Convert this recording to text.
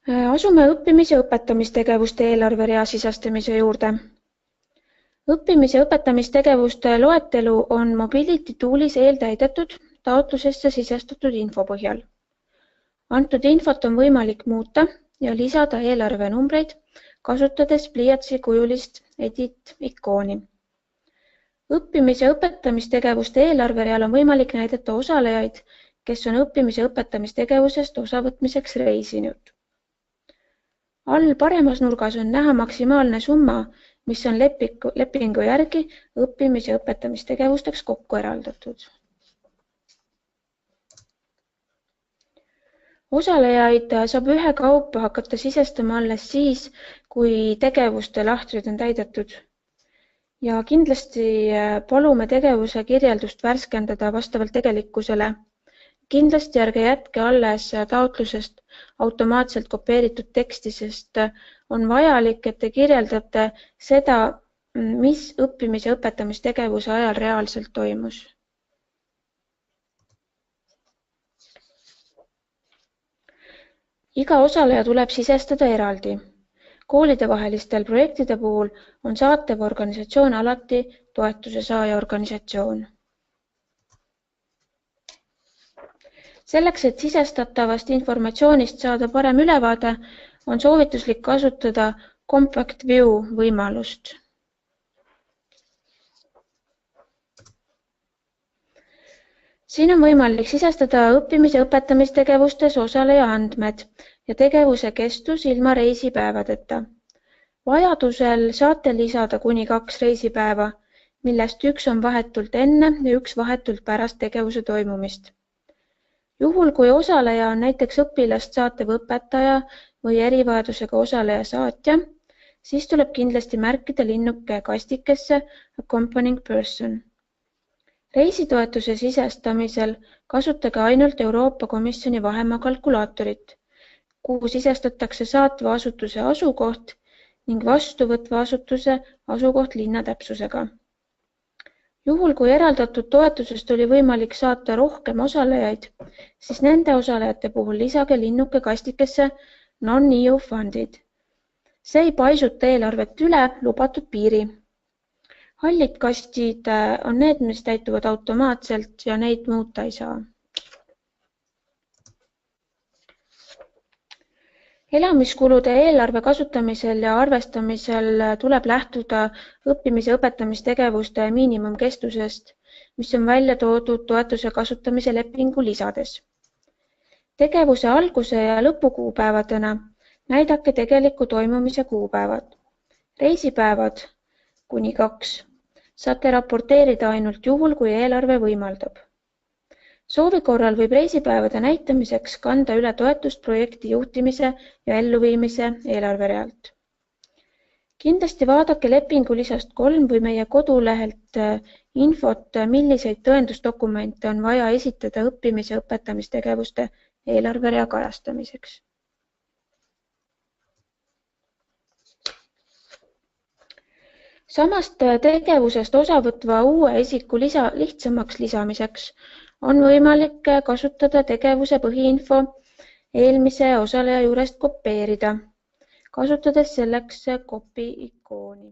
Asume õppimis- ja õpetamistegevuste eelarverea sisestamise juurde. Õppimis- ja õpetamistegevuste loetelu on Mobility Toolis eeltäidetud taotlusesse sisestatud info põhjal. Antud infot on võimalik muuta ja lisada eelarvenumbreid, kasutades pliiatsikujulist edit-ikooni. Õppimis- ja õpetamistegevuste eelarvereal on võimalik näidata osalejaid, kes on õppimis- ja õpetamistegevusest osavõtmiseks reisinud. All paremas nurgas on näha maksimaalne summa, mis on lepingu järgi õppimis- ja õpetamistegevusteks kokku eraldatud. Osalejaid saab ühekaupa hakata sisestama alles siis, kui tegevuste lahtrid on täidetud. Ja kindlasti palume tegevuse kirjeldust värskendada vastavalt tegelikkusele. Kindlasti ärge jätke alles taotlusest automaatselt kopeeritud teksti, sest on vajalik, et te kirjeldate seda, mis õppimis- ja õpetamistegevuse ajal reaalselt toimus. Iga osaleja tuleb sisestada eraldi. Koolidevahelistel projektide puhul on saatev organisatsioon alati toetuse saaja organisatsioon. Selleks, et sisestatavast informatsioonist saada parem ülevaade, on soovituslik kasutada Compact View võimalust. Siin on võimalik sisestada õppimis- ja õpetamistegevustes osaleja andmed ja tegevuse kestus ilma reisipäevadeta. Vajadusel saate lisada kuni 2 reisipäeva, millest üks on vahetult enne ja üks vahetult pärast tegevuse toimumist. Juhul, kui osaleja on näiteks õpilast saatev õpetaja või erivajadusega osaleja saatja, siis tuleb kindlasti märkida linnuke kastikesse Accompanying Person. Reisitoetuse sisestamisel kasutage ainult Euroopa Komisjoni vahemaa kalkulaatorit, kuhu sisestatakse saatva asutuse asukoht ning vastuvõtva asutuse asukoht linnatäpsusega. Juhul, kui eraldatud toetusest oli võimalik saata rohkem osalejaid, siis nende osalejate puhul lisage linnuke kastikesse Non-EU fundid. See ei paisuta eelarvet üle lubatud piiri. Hallid kastid on need, mis täituvad automaatselt ja neid muuta ei saa. Elamiskulude eelarve kasutamisel ja arvestamisel tuleb lähtuda õppimis- ja õpetamistegevuste miinimumkestusest, mis on välja toodud toetuse kasutamise lepingu lisades. Tegevuse alguse ja lõpukuupäevadena näidake tegeliku toimumise kuupäevad. Reisipäevad kuni 2 saate raporteerida ainult juhul, kui eelarve võimaldab. Soovi korral võib reisipäevade näitamiseks kanda üle toetust projekti juhtimise ja elluviimise eelarverealt. Kindlasti vaadake lepingu lisast 3 või meie kodulehelt infot, milliseid tõendusdokumente on vaja esitada õppimis- ja õpetamistegevuste eelarverea kajastamiseks. Samast tegevusest osavõtva uue isiku lihtsamaks lisamiseks on võimalik kasutada tegevuse põhiinfo eelmise osaleja juurest kopeerida, kasutades selleks copy ikooni.